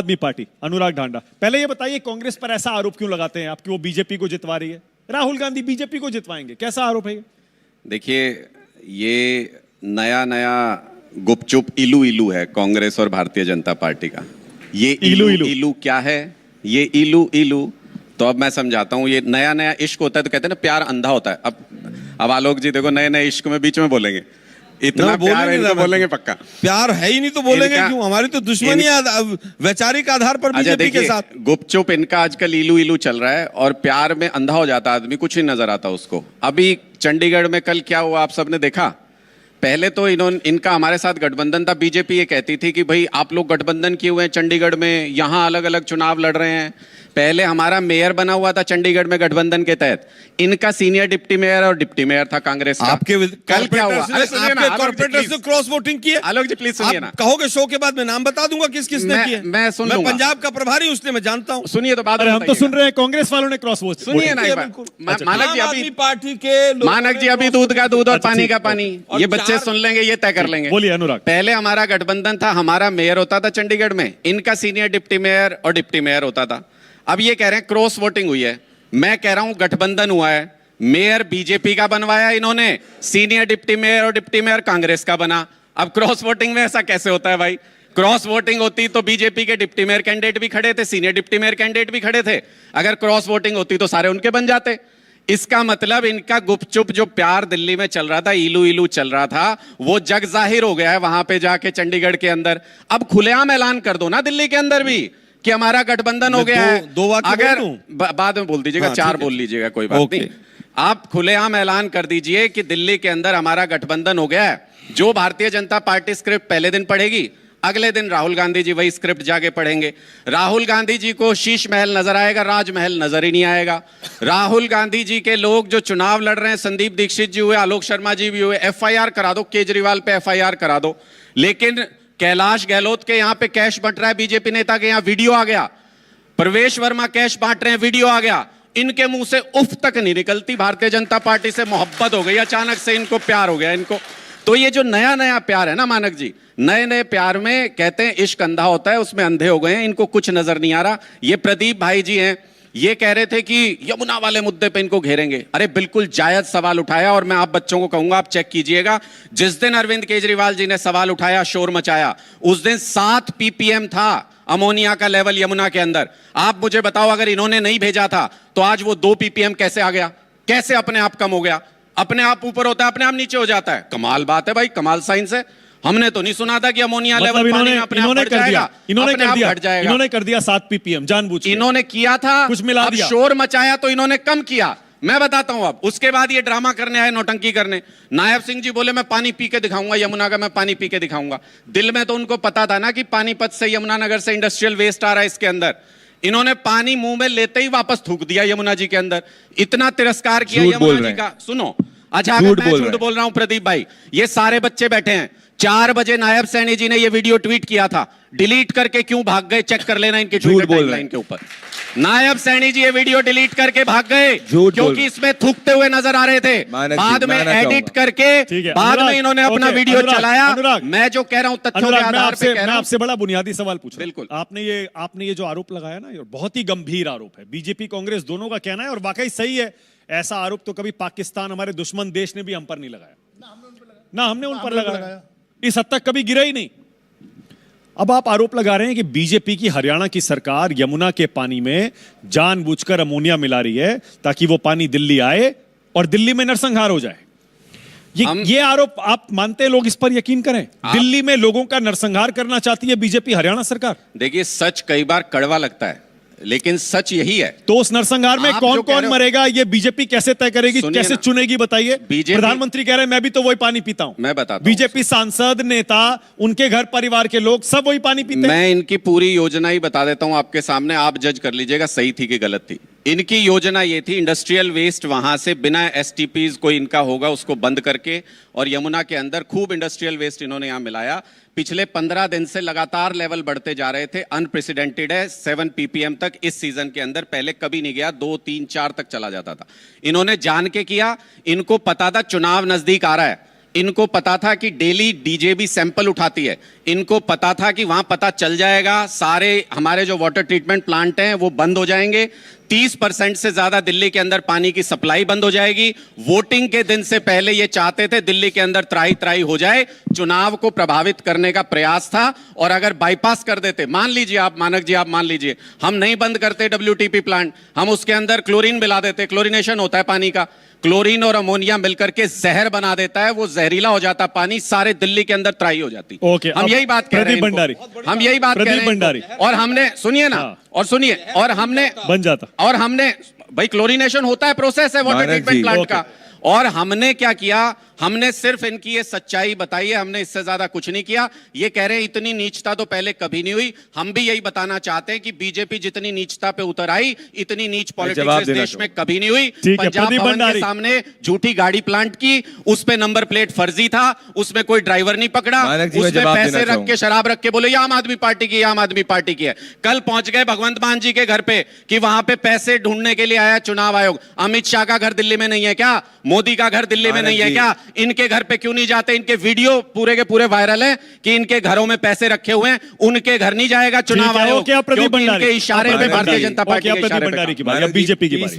आदमी पार्टी अनुराग ढांडा, पहले ये बताइए कांग्रेस पर ऐसा आरोप क्यों लगाते हैं आप कि वो बीजेपी को जितवा रही है? राहुल गांधी बीजेपी को जितवाएंगे, कैसा आरोप है ये? देखिए, ये नया नया गुपचुप इलू इलू है कांग्रेस और भारतीय जनता पार्टी का। ये इलू इलू क्या है? ये इलू इलू तो अब मैं समझाता हूँ। ये नया नया इश्क होता है तो कहते हैं ना प्यार अंधा होता है। अब आलोक जी देखो, नए नए इश्क में बीच में बोलेंगे, इतना प्यार है इनको बोलेंगे पक्का। प्यार है ही नहीं तो बोलेंगे क्यों? हमारी तो दुश्मनी वैचारिक आधार पर बीजेपी के साथ। गुपचुप इनका आजकल इलू इलू चल रहा है और प्यार में अंधा हो जाता आदमी, कुछ नहीं नजर आता उसको। अभी चंडीगढ़ में कल क्या हुआ आप सबने देखा? पहले तो इनका हमारे साथ गठबंधन था। बीजेपी ये कहती थी कि भाई आप लोग गठबंधन किए हुए हैं चंडीगढ़ में, यहाँ अलग अलग चुनाव लड़ रहे हैं। पहले हमारा मेयर बना हुआ था चंडीगढ़ में गठबंधन के तहत, इनका सीनियर डिप्टी मेयर और डिप्टी मेयर था कांग्रेस का। आपके कल क्या हुआ? आपके कॉर्पोरेटर से क्रॉस वोटिंग की है। आलोक जी प्लीज सुनिए ना, कहोगे शो के बाद मैं नाम बता दूंगा किस किसने किया। मैं सुन लूंगा। पंजाब का प्रभारी उसने मैं जानता हूँ। सुनिए तो बात। हम तो सुन रहे हैं कांग्रेस वालों ने क्रॉस वोट। सुनिए ना, मानक जी अभी पार्टी के मानक जी अभी दूध का दूध और पानी का पानी, ये बच्चे सुन लेंगे, ये तय कर लेंगे। बोलिए अनुराग। पहले हमारा गठबंधन था, हमारा मेयर होता था चंडीगढ़ में, इनका सीनियर डिप्टी मेयर और डिप्टी मेयर होता था। अब ये कह रहे हैं क्रॉस वोटिंग हुई है। मैं कह रहा हूं गठबंधन हुआ है। मेयर बीजेपी का बनवाया इन्होंने, सीनियर डिप्टी मेयर और डिप्टी मेयर कांग्रेस का बना। अब क्रॉस वोटिंग में ऐसा कैसे होता है भाई? क्रॉस वोटिंग होती तो बीजेपी के डिप्टी मेयर कैंडिडेट भी खड़े थे, सीनियर डिप्टी मेयर कैंडिडेट भी खड़े थे। अगर क्रॉस वोटिंग होती तो सारे उनके बन जाते। इसका मतलब इनका गुपचुप जो प्यार दिल्ली में चल रहा था, इलू इलू चल रहा था, वो जग जाहिर हो गया है वहां पे जाके चंडीगढ़ के अंदर। अब खुलेआम ऐलान कर दो ना दिल्ली के अंदर भी कि हमारा गठबंधन हो गया है। दो अगर बाद में बोल दीजिएगा, चार बोल लीजिएगा, कोई बात नहीं। आप खुलेआम ऐलान कर दीजिए कि दिल्ली के अंदर हमारा गठबंधन हो गया है। जो भारतीय जनता पार्टी स्क्रिप्ट पहले दिन पढ़ेगी, अगले दिन राहुल गांधी जी वही स्क्रिप्ट जाके पढ़ेंगे। राहुल गांधी जी को शीश महल नजर आएगा, राजमहल नजर ही नहीं आएगा। राहुल गांधी जी के लोग जो चुनाव लड़ रहे हैं, संदीप दीक्षित जी हुए, आलोक शर्मा जी भी हुए, एफआईआर करा दो, केजरीवाल पे एफआईआर करा दो। लेकिन कैलाश गहलोत के यहां पे कैश बंट रहा है, बीजेपी नेता के यहां वीडियो आ गया। प्रवेश वर्मा कैश बांट रहे हैं, वीडियो आ गया। इनके मुंह से उफ तक नहीं निकलती। भारतीय जनता पार्टी से मोहब्बत हो गई, अचानक से इनको प्यार हो गया इनको। तो ये जो नया नया प्यार है ना मानक जी, नए नए प्यार में कहते हैं इश्क अंधा होता है, उसमें अंधे हो गए हैं, इनको कुछ नजर नहीं आ रहा। ये प्रदीप भाई जी हैं, ये कह रहे थे कि यमुना वाले मुद्दे पे इनको घेरेंगे। अरे बिल्कुल जायज सवाल उठाया, और मैं आप बच्चों को कहूंगा आप चेक कीजिएगा। जिस दिन अरविंद केजरीवाल जी ने सवाल उठाया, शोर मचाया, उस दिन 7 ppm था अमोनिया का लेवल यमुना के अंदर। आप मुझे बताओ, अगर इन्होंने नहीं भेजा था तो आज वो 2 ppm कैसे आ गया? कैसे अपने आप कम हो गया? अपने आप ऊपर होता है, अपने आप नीचे हो जाता है। कमाल बात है भाई, कमाल साइंस है। हमने तो नहीं सुना था कि अमोनिया लेवल पानी में अपने आप बढ़ जाएगा, अपने आप घट जाएगा। इन्होंने कर दिया 7 ppm जानबूझ के। इन्होंने किया था, कुछ मिला दिया, शोर मचाया तो इन्होंने कम किया। मैं बताता हूं अब। उसके बाद ये ड्रामा करने आए, नौटंकी करने। नायब सिंह जी बोले मैं पानी पी के दिखाऊंगा यमुना का, मैं पानी पी के दिखाऊंगा। दिल में तो उनको पता था ना कि पानीपत से यमुनानगर से इंडस्ट्रियल वेस्ट आ रहा है इसके अंदर। इन्होंने पानी मुंह में लेते ही वापस थूक दिया यमुना जी के अंदर। इतना तिरस्कार किया यमुना जी का। सुनो, अच्छा अगर मैं झूठ बोल रहा हूं प्रदीप भाई, ये सारे बच्चे बैठे हैं। 4 बजे नायब सैनी जी ने ये वीडियो ट्वीट किया था, डिलीट करके क्यों भाग गए? चेक कर लेना इनके ट्विटर टाइमलाइन के ऊपर। नायब सैनी जी ये वीडियो डिलीट करके भाग गए क्योंकि इसमें थूकते हुए नजर आ रहे थे। बाद में एडिट करके बाद में इन्होंने अपना वीडियो चलाया। मैं जो कह रहा हूं तथ्यों के आधार पे कह रहा हूं। आपसे बड़ा बुनियादी सवाल पूछ रहा हूं। बिल्कुल। आपने ये जो आरोप लगाया ना, ये बहुत ही गंभीर आरोप है। बीजेपी कांग्रेस दोनों का कहना है और वाकई सही है। ऐसा आरोप तो कभी पाकिस्तान, हमारे दुश्मन देश ने भी हम पर नहीं लगाया, ना हमने उन पर लगाया। इस हद तक कभी गिरा ही नहीं। अब आप आरोप लगा रहे हैं कि बीजेपी की हरियाणा की सरकार यमुना के पानी में जानबूझकर अमोनिया मिला रही है ताकि वो पानी दिल्ली आए और दिल्ली में नरसंहार हो जाए। ये आरोप आप मानते हैं? लोग इस पर यकीन करें? दिल्ली में लोगों का नरसंहार करना चाहती है बीजेपी हरियाणा सरकार। देखिए, सच कई बार कड़वा लगता है, लेकिन सच यही है। तो उस नरसंहार में कौन कौन मरेगा, ये बीजेपी कैसे तय करेगी, कैसे चुनेगी? बताइए। प्रधानमंत्री कह रहे हैं मैं भी तो वही पानी पीता हूं। मैं बताता हूं। बीजेपी सांसद, नेता, उनके घर परिवार के लोग सब वही पानी पीते हैं। मैं इनकी पूरी योजना ही बता देता हूं आपके सामने, आप जज कर लीजिएगा सही थी कि गलत थी। इनकी योजना ये थी, इंडस्ट्रियल वेस्ट वहां से बिना एसटीपीज कोई इनका होगा उसको बंद करके, और यमुना के अंदर खूब इंडस्ट्रियल वेस्ट इन्होंने यहां मिलाया। पिछले 15 दिन से लगातार लेवल बढ़ते जा रहे थे, अनप्रेसिडेंटेड है। 7 ppm तक इस सीजन के अंदर पहले कभी नहीं गया, 2, 3, 4 तक चला जाता था। इन्होंने जान के किया, इनको पता था चुनाव नजदीक आ रहा है। इनको पता था कि डेली डीजेबी सैंपल उठाती है, इनको पता था कि वहां पता चल जाएगा सारे हमारे जो वाटर ट्रीटमेंट प्लांट हैं वो बंद हो जाएंगे, 30% से ज्यादा दिल्ली के अंदर पानी की सप्लाई बंद हो जाएगी। वोटिंग के दिन से पहले ये चाहते थे दिल्ली के अंदर त्राही त्राही हो जाए, चुनाव को प्रभावित करने का प्रयास था। और अगर बाईपास कर देते, मान लीजिए आप मानक जी, आप मान लीजिए हम नहीं बंद करते WTP प्लांट, हम उसके अंदर क्लोरीन मिला देते, क्लोरीनेशन होता है पानी का, क्लोरीन और अमोनिया मिलकर के जहर बना देता है, वो जहरीला हो जाता पानी, सारे दिल्ली के अंदर त्राही हो जाती। ओके, हम यही बात कह रहे हैं भंडारी, हम यही बात कह रहे हैं भंडारी। और हमने सुनिए ना, और सुनिए, और हमने बन जाता, और हमने भाई क्लोरीनेशन होता है, प्रोसेस है वाटर ट्रीटमेंट प्लांट का। और हमने क्या किया, हमने सिर्फ इनकी ये सच्चाई बताई है, हमने इससे ज्यादा कुछ नहीं किया। ये कह रहे हैं इतनी नीचता तो पहले कभी नहीं हुई, हम भी यही बताना चाहते हैं कि बीजेपी जितनी नीचता पे उतर आई, इतनी नीच पॉलिटिक्स इस देश में कभी नहीं हुई। पंजाब भवन के सामने झूठी गाड़ी प्लांट की, उस पे नंबर प्लेट फर्जी था, उसमें कोई ड्राइवर नहीं पकड़ा, उसमें पैसे रख के शराब रख के बोले ये आम आदमी पार्टी की, आम आदमी पार्टी की है। कल पहुंच गए भगवंत मान जी के घर पे कि वहां पे पैसे ढूंढने के लिए आया चुनाव आयोग। अमित शाह का घर दिल्ली में नहीं है क्या? मोदी का घर दिल्ली में नहीं है क्या? इनके घर पे क्यों नहीं जाते? इनके वीडियो पूरे के पूरे वायरल है कि इनके घरों में पैसे रखे हुए हैं, उनके घर नहीं जाएगा चुनाव आयोग, क्योंकि इनके इशारे पे भारतीय जनता पार्टी के इशारे पे बीजेपी की बात।